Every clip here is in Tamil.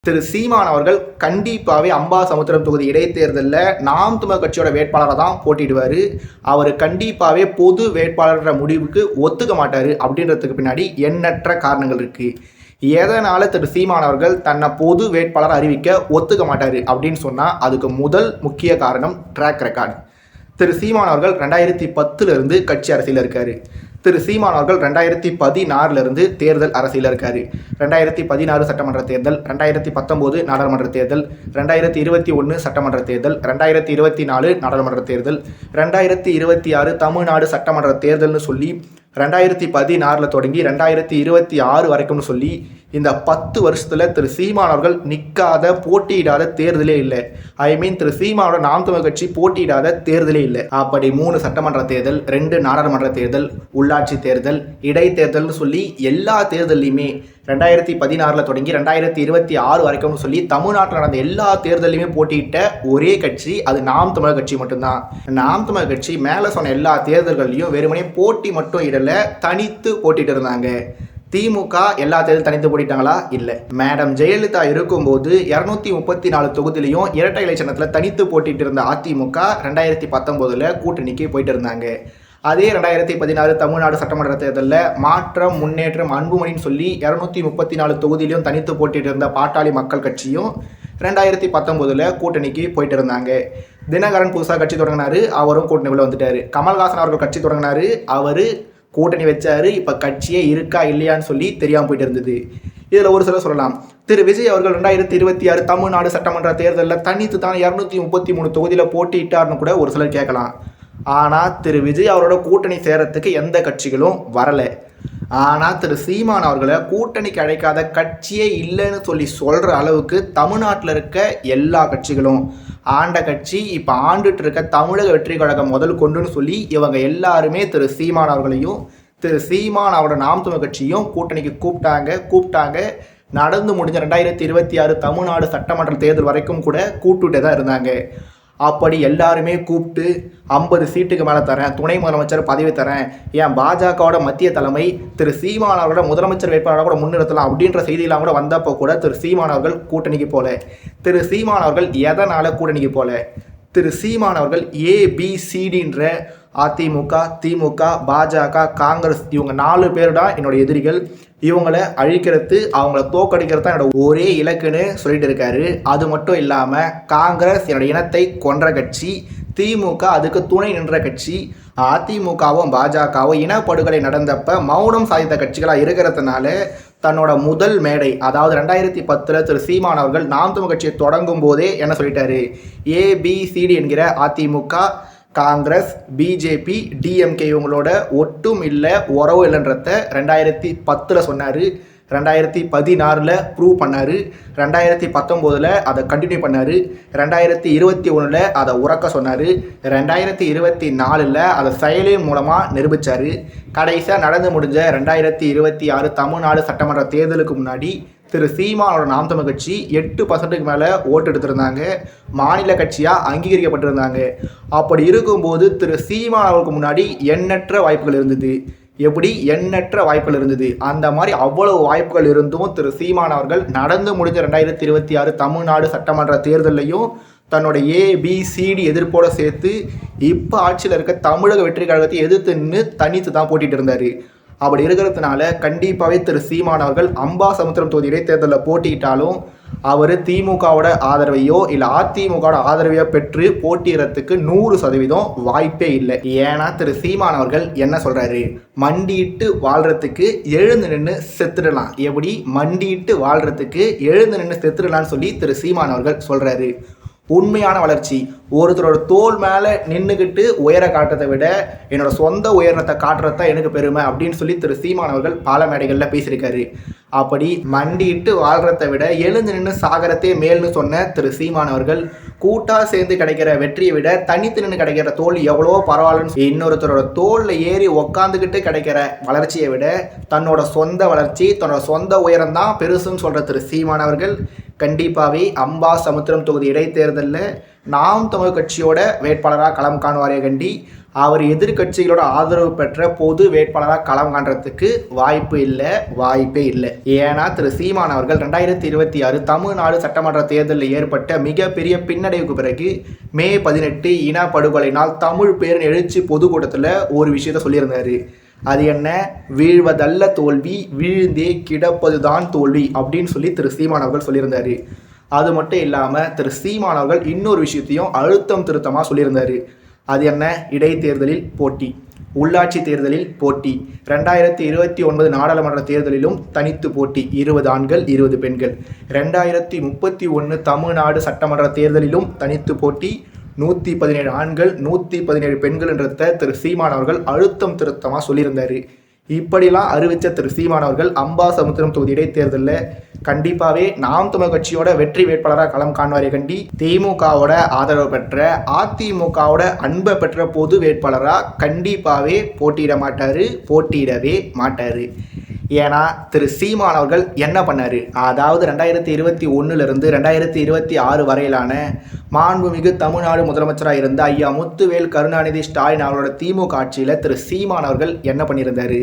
திரு சீமான் அவர்கள் கண்டிப்பாகவே அம்பாசமுத்திரம் தொகுதி இடைத்தேர்தலில் நாம் தமிழர் கட்சியோட வேட்பாளரை தான் போட்டிடுவார். அவர் கண்டிப்பாகவே பொது வேட்பாளர்ன்ற முடிவுக்கு ஒத்துக்க மாட்டார். அப்படின்றதுக்கு பின்னாடி எண்ணற்ற காரணங்கள் இருக்குது. எதனால் திரு சீமான் அவர்கள் தன்னை பொது வேட்பாளர் அறிவிக்க ஒத்துக்க மாட்டார் அப்படின்னு சொன்னால் அதுக்கு முதல் முக்கிய காரணம் ட்ராக் ரெக்கார்டு. திரு சீமான் அவர்கள் 2010 கட்சி அரசியலில் இருக்கார். திரு சீமான் அவர்கள் 2016 தேர்தல் அரசியலில் இருக்கார். 2016 சட்டமன்ற தேர்தல், 2019 நாடாளுமன்ற தேர்தல், 2021 சட்டமன்ற தேர்தல், 2024 நாடாளுமன்ற தேர்தல், 2026 தமிழ்நாடு சட்டமன்ற தேர்தல்னு சொல்லி 2016 தொடங்கி 2026 வரைக்கும்னு சொல்லி இந்த 10 வருஷத்தில் திரு சீமான் அவர்கள் நிற்காத போட்டியிடாத தேர்தலே இல்லை. திரு சீமானோட நாம் தமிழர் கட்சி போட்டியிடாத தேர்தலே இல்லை. அப்படி 3 சட்டமன்ற தேர்தல், 2 நாடாளுமன்ற தேர்தல், உள்ளாட்சி தேர்தல், இடைத்தேர்தல்னு சொல்லி எல்லா தேர்தலையுமே 2016 தொடங்கி 2026 வரைக்கும்னு சொல்லி தமிழ்நாட்டில் நடந்த எல்லா தேர்தலையுமே போட்டியிட்ட ஒரே கட்சி அது நாம் தமிழர் கட்சி மட்டும்தான். நாம் தமிழர் கட்சி மேலே சொன்ன எல்லா தேர்தல்கள்லையும் வெறுமனே போட்டி மட்டும் இடல, தனித்து போட்டிட்டு இருந்தாங்க. திமுக எல்லா தேர்தலும் தனித்து போட்டிட்டாங்களா? இல்லை. மேடம் ஜெயலலிதா இருக்கும்போது 234 தொகுதியிலையும் இரட்டை இலை சின்னத்தில் தனித்து போட்டிட்டு இருந்த அதிமுக 2019 கூட்டணிக்கு போயிட்டு இருந்தாங்க. அதே 2016 தமிழ்நாடு சட்டமன்ற தேர்தலில் மாற்றம், முன்னேற்றம், அன்புமணின்னு சொல்லி 234 தொகுதியிலையும் தனித்து போட்டிட்டு இருந்த பாட்டாளி மக்கள் கட்சியும் 2019 கூட்டணிக்கு போயிட்டு இருந்தாங்க. தினகரன் புதுசாக கட்சி தொடங்கினாரு, அவரும் கூட்டணிக்குள்ள வந்துட்டாரு. கமல்ஹாசன் அவர்கள் கட்சி தொடங்கினாரு, அவர் கூட்டணி வச்சாரு. இப்போ கட்சியே இருக்கா இல்லையான்னு சொல்லி தெரியாமல் போயிட்டு இருந்தது. இதில் ஒரு சிலர் சொல்லலாம், திரு விஜய் அவர்கள் 2026 தமிழ்நாடு சட்டமன்ற தேர்தலில் தனித்து தான் 233 தொகுதியில் போட்டியிட்டார்னு கூட ஒரு சிலர் கேட்கலாம். ஆனால் திரு விஜய் அவரோட கூட்டணி சேரத்துக்கு எந்த கட்சிகளும் வரலை. ஆனால் திரு சீமான் அவர்களை கூட்டணிக்கு அழைக்காத கட்சியே இல்லைன்னு சொல்லி சொல்கிற அளவுக்கு தமிழ்நாட்டில் இருக்க எல்லா கட்சிகளும், ஆண்ட கட்சி, இப்போ ஆண்டுட்டு இருக்க தமிழக வெற்றி கழகம் முதல் கொண்டுன்னு சொல்லி இவங்க எல்லாருமே திரு சீமான் அவர்களையும் திரு சீமான் அவரோட நாம் தமிழர் கட்சியும் கூட்டணிக்கு கூப்பிட்டாங்க. நடந்து முடிஞ்ச 2026 தமிழ்நாடு சட்டமன்ற தேர்தல் வரைக்கும் கூட கூப்பிட்டுட்டே தான் இருந்தாங்க. அப்படி எல்லாருமே கூப்பிட்டு 50 சீட்டுக்கு மேலே தரேன், துணை முதலமைச்சர் பதவி தரேன், ஏன் பாஜகவோட மத்திய தலைமை திரு சீமான் அவரோட முதலமைச்சர் வேட்பாளராக கூட முன்னிறுத்தலாம் அப்படின்ற செய்தியெல்லாம் கூட வந்தப்போ கூட திரு சீமான் அவர்கள் கூட்டணிக்கு போல. திரு சீமான் அவர்கள் எதனால் கூட்டணிக்கு போல? திரு சீமான் அவர்கள் ABCDன்ற அதிமுக, திமுக, பாஜக, காங்கிரஸ் இவங்க 4 பேர் தான் என்னோட எதிரிகள், இவங்களை அழிக்கிறது, அவங்கள தோக்கடிக்கிறது தான் என்னோட ஒரே இலக்குன்னு சொல்லிட்டு இருக்காரு. அது மட்டும் இல்லாமல் காங்கிரஸ் என்னோட இனத்தை கொன்ற கட்சி, திமுக அதுக்கு துணை நின்ற கட்சி, அதிமுகவும் பாஜகவும் இனப்படுகொலை நடந்தப்ப மௌனம் சாதித்த கட்சிகளாக இருக்கிறதுனால தன்னோட முதல் மேடை, அதாவது 2010 திரு சீமான் அவர்கள் நாம் தமிழர் கட்சியை தொடங்கும் போதே என்ன சொல்லிட்டாரு, ABCD என்கிற அதிமுக, காங்கிரஸ், பிஜேபி, டிஎம்கே இவங்களோட ஒட்டும் இல்லை, உறவு இல்லைன்றத 2010 சொன்னார். 2016 ப்ரூவ் பண்ணார். 2019 அதை கண்டினியூ பண்ணார். 2021 அதை உறக்க சொன்னார். 2024 அதை செயலின் மூலமாக நிரூபித்தார். கடைசியாக நடந்து முடிஞ்ச 2026 தமிழ்நாடு சட்டமன்ற தேர்தலுக்கு முன்னாடி திரு சீமானோட நாம் தமிழர் கட்சி 8% மேலே ஓட்டு எடுத்திருந்தாங்க, மாநில கட்சியாக அங்கீகரிக்கப்பட்டிருந்தாங்க. அப்படி இருக்கும்போது திரு சீமான் அவருக்கு முன்னாடி எண்ணற்ற வாய்ப்புகள் இருந்தது. எப்படி எண்ணற்ற வாய்ப்புகள் இருந்தது? அந்த மாதிரி அவ்வளவு வாய்ப்புகள் இருந்தும் திரு சீமான் அவர்கள் நடந்து முடிஞ்ச 2026 தமிழ்நாடு சட்டமன்ற தேர்தலையும் தன்னோட ABCD எதிர்ப்போடு சேர்த்து இப்போ ஆட்சியில் இருக்க தமிழக வெற்றி கழகத்தை எதிர்த்து நின்று தனித்து தான் போட்டிட்டு இருந்தார். அப்படி இருக்கிறதுனால கண்டிப்பாகவே திரு சீமான் அவர்கள் அம்பாசமுத்திரம் தொகுதி இடைத்தேர்தலில் போட்டியிட்டாலும் அவர் திமுகவோட ஆதரவையோ இல்லை அதிமுகவோட ஆதரவையோ பெற்று போட்டியிடறதுக்கு 100% வாய்ப்பே இல்லை. ஏன்னா திரு சீமான் அவர்கள் என்ன சொல்கிறாரு, மண்டிட்டு வாழ்கிறதுக்கு எழுந்து நின்று செத்துடலாம். எப்படி மண்டிட்டு வாழ்கிறதுக்கு எழுந்து நின்று செத்துடலான்னு சொல்லி திரு சீமான் அவர்கள் சொல்கிறாரு. உண்மையான வளர்ச்சி ஒருத்தரோட தோல் மேலே நின்றுக்கிட்டு உயர காட்டுறதை விட என்னோட சொந்த உயரத்தை காட்டுறது தான் எனக்கு பெருமை அப்படின்னு சொல்லி திரு சீமான் அவர்கள் பல மேடைகளில் பேசியிருக்காரு. அப்படி மண்டிட்டு வாழ்கிறத விட எழுந்து நின்று சாகரத்தே மேல்னு சொன்ன திரு சீமான் அவர்கள் கூட்டாக சேர்ந்து கிடைக்கிற வெற்றியை விட தனித்து நின்று கிடைக்கிற தோல் எவ்வளோ பரவாயில்லன்னு இன்னொருத்தரோட தோலில் ஏறி உக்காந்துக்கிட்டு கிடைக்கிற வளர்ச்சியை விட தன்னோட சொந்த வளர்ச்சி, தன்னோட சொந்த உயரம் தான் பெருசுன்னு சொல்கிற திரு சீமான் அவர்கள் கண்டிப்பாகவே அம்பாசமுத்திரம் தொகுதி இடைத்தேர்தலில் நாம் தமிழ் கட்சியோட வேட்பாளராக களம் காணுவாரே கண்டி அவர் எதிர்கட்சிகளோட ஆதரவு பெற்ற பொது வேட்பாளராக களம் காண்றதுக்கு வாய்ப்பே இல்லை. ஏன்னா திரு சீமான் அவர்கள் 2026 தமிழ்நாடு சட்டமன்ற தேர்தலில் ஏற்பட்ட மிகப்பெரிய பின்னடைவுக்கு பிறகு மே 18 இனப்படுகொலை நாள் தமிழ் பேரின் எழுச்சி பொதுக்கூட்டத்தில் ஒரு விஷயத்த சொல்லியிருந்தாரு. அது என்ன? வீழ்வதல்ல தோல்வி, வீழ்ந்தே கிடப்பதுதான் தோல்வி அப்படின்னு சொல்லி திரு சீமான் அவர்கள் சொல்லியிருந்தாரு. அது மட்டும் இல்லாமல் திரு சீமான் அவர்கள் இன்னொரு விஷயத்தையும் அழுத்தம் திருத்தமாக சொல்லியிருந்தாரு. அது என்ன? இடைத்தேர்தலில் போட்டி, உள்ளாட்சி தேர்தலில் போட்டி, 2029 நாடாளுமன்ற தேர்தலிலும் தனித்து போட்டி, 20 ஆண்கள் 20 பெண்கள், 2031 தமிழ்நாடு சட்டமன்ற தேர்தலிலும் தனித்து போட்டி, 117 ஆண்கள் 117 பெண்கள் என்றத திரு சீமான் அவர்கள் அழுத்தம் திருத்தமாக சொல்லியிருந்தாரு. இப்படிலாம் அறிவித்த திரு சீமான் அவர்கள் அம்பாசமுத்திரம் தொகுதி இடைத்தேர்தலில் கண்டிப்பாகவே நாம் தமிழ் கட்சியோட வெற்றி வேட்பாளராக களம் காண்பாரே கண்டி திமுகவோட ஆதரவு பெற்ற, அதிமுகவோட அன்பை பெற்ற பொது வேட்பாளராக கண்டிப்பாகவே போட்டியிடவே மாட்டார். ஏன்னா திரு சீமான் அவர்கள் என்ன பண்ணார்? அதாவது 2021 2026 வரையிலான மாண்புமிகு தமிழ்நாடு முதலமைச்சராக இருந்த ஐயா முத்துவேல் கருணாநிதி ஸ்டாலின் அவர்களோட திமுக ஆட்சியில் திரு சீமான் அவர்கள் என்ன பண்ணியிருந்தார்?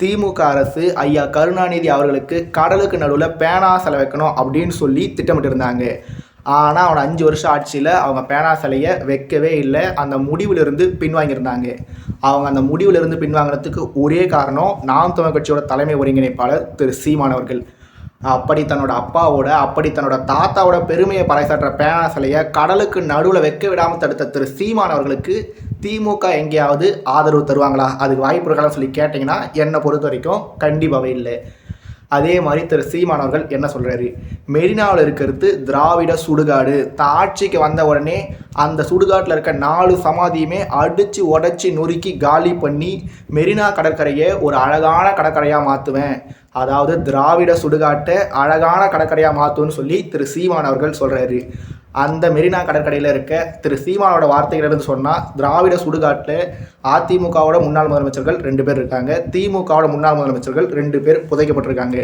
திமுக அரசு ஐயா கருணாநிதி அவர்களுக்கு கடலுக்கு நடுவில் பேனா சிலை வைக்கணும் அப்படின்னு சொல்லி திட்டமிட்டிருந்தாங்க. ஆனால் அவனோட 5 வருஷம் ஆட்சியில் அவங்க பேனா சிலையை வைக்கவே இல்லை. அந்த முடிவிலிருந்து பின்வாங்கியிருந்தாங்க. அவங்க அந்த முடிவிலிருந்து பின்வாங்கிறதுக்கு ஒரே காரணம் நாம் தமிழ் கட்சியோட தலைமை ஒருங்கிணைப்பாளர் திரு சீமான் அவர்கள். அப்படி தன்னோட அப்பாவோட, அப்படி தன்னோட தாத்தாவோட பெருமையை பறைசாற்ற பேனா சிலையை கடலுக்கு நடுவில் வைக்க விடாமல் தடுத்த திரு சீமான் அவர்களுக்கு திமுக எங்கேயாவது ஆதரவு தருவாங்களா? அதுக்கு வாய்ப்பு இருக்கலாம் சொல்லி கேட்டிங்கன்னா என்னை பொறுத்த வரைக்கும் கண்டிப்பாகவே இல்லை. அதே மாதிரி திரு சீமான் அவர்கள் என்ன சொல்கிறாரு? மெரினாவில் இருக்கிறது திராவிட சுடுகாடு. ஆட்சிக்கு வந்த உடனே அந்த சுடுகாட்டில் இருக்க 4 சமாதியுமே அடித்து உடச்சி நொறுக்கி காலி பண்ணி மெரினா கடற்கரையை ஒரு அழகான கடற்கரையாக மாற்றுவேன், அதாவது திராவிட சுடுகாட்டை அழகான கடற்கரையாக மாற்றுன்னு சொல்லி திரு சீமான் அவர்கள் சொல்கிறாரு. அந்த மெரினா கடற்கரையில் இருக்க திரு சீமானோட வார்த்தைகள் இருந்து சொன்னால், திராவிட சுடுகாட்டில் அதிமுகவோட முன்னாள் முதலமைச்சர்கள் 2 பேர் இருக்காங்க, திமுகவோட முன்னாள் முதலமைச்சர்கள் 2 பேர் புதைக்கப்பட்டிருக்காங்க.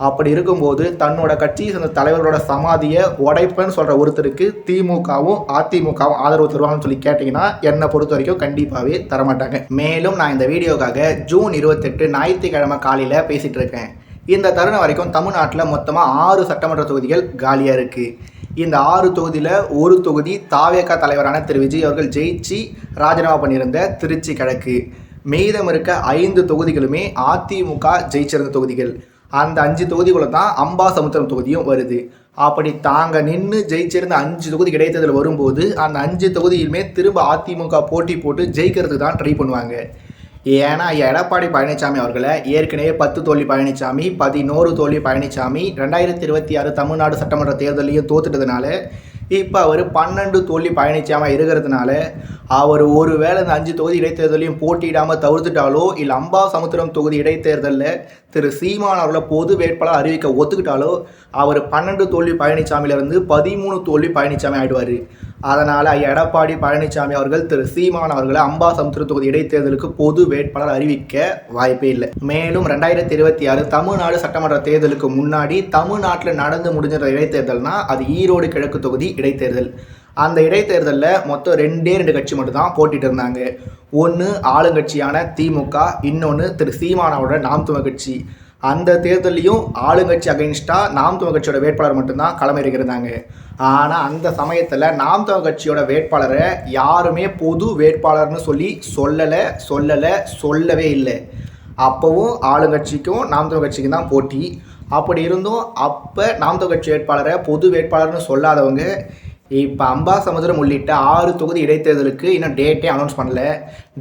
அப்படி இருக்கும்போது தன்னோட கட்சியை சேர்ந்த தலைவர்களோட சமாதியை உடைப்பேன்னு சொல்கிற ஒருத்தருக்கு திமுகவும் அதிமுகவும் ஆதரவு தருவாங்கன்னு சொல்லி கேட்டிங்கன்னா என்னை பொறுத்த வரைக்கும் கண்டிப்பாகவே தரமாட்டாங்க. மேலும் நான் இந்த வீடியோக்காக ஜூன் 28 ஞாயிற்றுக்கிழமை காலையில் பேசிகிட்டு இருக்கேன். இந்த தருணம் வரைக்கும் தமிழ்நாட்டில் மொத்தமாக 6 சட்டமன்ற தொகுதிகள் காலியாக இருக்குது. இந்த 6 தொகுதியில் ஒரு தொகுதி தாவேகா தலைவரான திரு விஜய் அவர்கள் ஜெயிச்சு ராஜினாமா பண்ணியிருந்த திருச்சி கிழக்கு. மீதம் இருக்க 5 தொகுதிகளுமே அதிமுக ஜெயிச்சிருந்த தொகுதிகள். அந்த 5 தொகுதிக்குள்ள தான் அம்பாசமுத்திரம் தொகுதியும் வருது. அப்படி தாங்க நின்று ஜெயிச்சிருந்த 5 தொகுதி இடைத்தேர்தல் வரும்போது அந்த 5 தொகுதியிலுமே திரும்ப அதிமுக போட்டி போட்டு ஜெயிக்கிறதுக்கு தான் ட்ரை பண்ணுவாங்க. ஏன்னா எடப்பாடி பழனிசாமி அவர்களை ஏற்கனவே 10 தோல்வி பழனிசாமி, 11 தோல்வி பழனிசாமி 2026 தமிழ்நாடு சட்டமன்ற தேர்தலையும் தோத்துட்டதுனால இப்போ அவர் 12 தோல்வி பழனிசாமி இருக்கிறதுனால அவர் ஒருவேளை இந்த 5 தொகுதி இடைத்தேர்தலையும் போட்டியிடாமல் தவிர்த்துட்டாலோ, இல்லை அம்பாசமுத்திரம் தொகுதி இடைத்தேர்தலில் திரு சீமான் அவர்களை பொது வேட்பாளர் அறிவிக்க ஒத்துக்கிட்டாலோ அவர் 12 தோல்வி பழனிசாமியிலிருந்து 13 தோல்வி பழனிசாமி ஆகிடுவார். அதனால் எடப்பாடி பழனிசாமி அவர்கள் திரு சீமான் அவர்களை அம்பாசமுத்திரம் தொகுதி இடைத்தேர்தலுக்கு பொது வேட்பாளர் அறிவிக்க வாய்ப்பே இல்லை. மேலும் 2026 தமிழ்நாடு சட்டமன்ற தேர்தலுக்கு முன்னாடி தமிழ்நாட்டில் நடந்து முடிஞ்ச இடைத்தேர்தல்னா அது ஈரோடு கிழக்கு தொகுதி இடைத்தேர்தல். அந்த இடைத்தேர்தலில் மொத்தம் 2 கட்சி மட்டும் தான் போட்டிட்டு இருந்தாங்க. ஒன்று ஆளுங்கட்சியான திமுக, இன்னொன்று திரு சீமானோட நாம் தமிழ் கட்சி. அந்த தேர்தலையும் ஆளுங்கட்சி அகைன்ஸ்டாக நாம் தமிழ் கட்சியோட வேட்பாளர் மட்டும்தான் களமிறங்கியிருந்தாங்க. ஆனால் அந்த சமயத்தில் நாம் தமிழ் கட்சியோட வேட்பாளரை யாருமே பொது வேட்பாளர்னு சொல்லி சொல்லவே இல்லை. அப்போவும் ஆளுங்கட்சிக்கும் நாம் தமிழ் கட்சிக்கும் தான் போட்டி. அப்படி இருந்தும் அப்போ நாம் தமிழ் கட்சி வேட்பாளரை பொது வேட்பாளர்னு சொல்லாதவங்க இப்போ அம்பாசமுத்திரம் உள்ளிட்ட 6 தொகுதி இடைத்தேர்தலுக்கு இன்னும் டேட்டே அனௌன்ஸ் பண்ணல.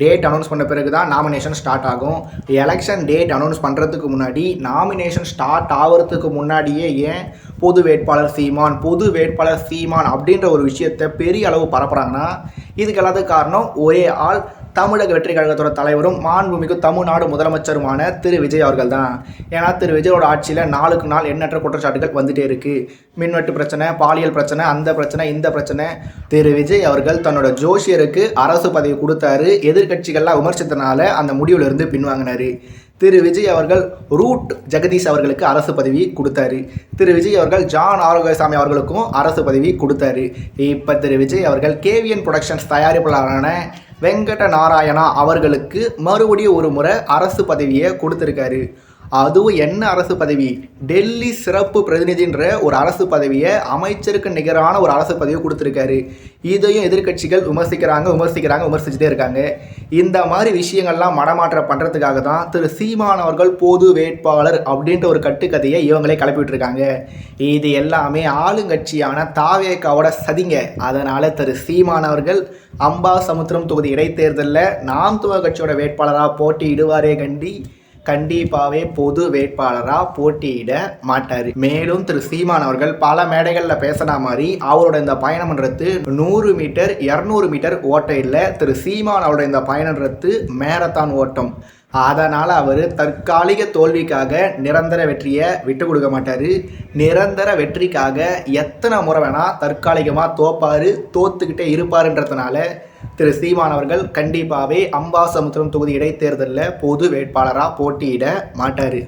டேட் அனௌன்ஸ் பண்ண பிறகு தான் நாமினேஷன் ஸ்டார்ட் ஆகும். எலெக்ஷன் டேட் அனௌன்ஸ் பண்ணுறதுக்கு முன்னாடி, நாமினேஷன் ஸ்டார்ட் ஆகிறதுக்கு முன்னாடியே ஏன் பொது வேட்பாளர் சீமான் அப்படின்ற ஒரு விஷயத்தை பெரிய அளவு பரப்புகிறாங்கன்னா இதுக்கு எல்லாத்துக்கும் காரணம் ஒரே ஆள், தமிழக வெற்றி கழகத்தோட தலைவரும் மாண்புமிகு தமிழ்நாடு முதலமைச்சருமான திரு விஜய் அவர்கள் தான். ஏன்னா திரு விஜயோட ஆட்சியில் நாளுக்கு நாள் எண்ணற்ற குற்றச்சாட்டுகள் வந்துட்டே இருக்குது. மின்வெட்டு பிரச்சனை, பாலியல் பிரச்சனை, அந்த பிரச்சனை, இந்த பிரச்சனை. திரு விஜய் அவர்கள் தன்னோட ஜோஷியருக்கு அரசு பதவி கொடுத்தாரு. எதிர்கட்சிகள்லாம் விமர்சித்தனால அந்த முடிவுல இருந்து பின்வாங்கினாரு. திரு விஜய் அவர்கள் ரூட் ஜெகதீஷ் அவர்களுக்கு அரசு பதவி கொடுத்தாரு. திரு விஜய் அவர்கள் ஜான் ஆரோக்கியசாமி அவர்களுக்கும் அரசு பதவி கொடுத்தாரு. இப்போ திரு விஜய் அவர்கள் கேவிஎன் புரொடக்ஷன்ஸ் தயாரிப்பாளரான வெங்கட நாராயணா அவர்களுக்கு மறுபடியும் ஒரு முறை அரசு பதவியை கொடுத்துருக்காரு. அதுவும் என்ன அரசு பதவி? டெல்லி சிறப்பு பிரதிநிதின்ற ஒரு அரசு பதவியை, அமைச்சருக்கு நிகரான ஒரு அரசு பதவியை கொடுத்துருக்காரு. இதையும் எதிர்கட்சிகள் விமர்சிச்சுட்டே இருக்காங்க. இந்த மாதிரி விஷயங்கள்லாம் மடமாற்றம் பண்ணுறதுக்காக தான் திரு சீமான் அவர்கள் பொது வேட்பாளர் அப்படின்ற ஒரு கட்டுக்கதையை இவங்களே கிளப்பிட்டு இருக்காங்க. இது எல்லாமே ஆளுங்கட்சியான தாவேகாவோட சதிங்க. அதனால் திரு சீமான் அவர்கள் அம்பாசமுத்திரம் தொகுதி இடைத்தேர்தலில் நாம் தமிழர் கட்சியோட வேட்பாளராக போட்டியிடுவாரே கண்டிப்பாகவே பொது வேட்பாளராக போட்டியிட மாட்டார். மேலும் திரு சீமான் அவர்கள் பல மேடைகளில் பேசின மாதிரி அவரோட இந்த பயணம்ன்றது 100 மீட்டர் 200 மீட்டர் ஓட்டம் இல்லை. திரு சீமான் அவரோட இந்த பயணம்ன்றது மேரத்தான் ஓட்டம். அதனால் அவர் தற்காலிக தோல்விக்காக நிரந்தர வெற்றியை விட்டு கொடுக்க மாட்டார். நிரந்தர வெற்றிக்காக எத்தனை முறை வேணால் தற்காலிகமாக தோத்துக்கிட்டே இருப்பாருன்றதுனால திரு சீமான் அவர்கள் கண்டிப்பாகவே அம்பாசமுத்திரம் தொகுதி இடைத்தேர்தலில் பொது வேட்பாளராக போட்டியிட மாட்டார்.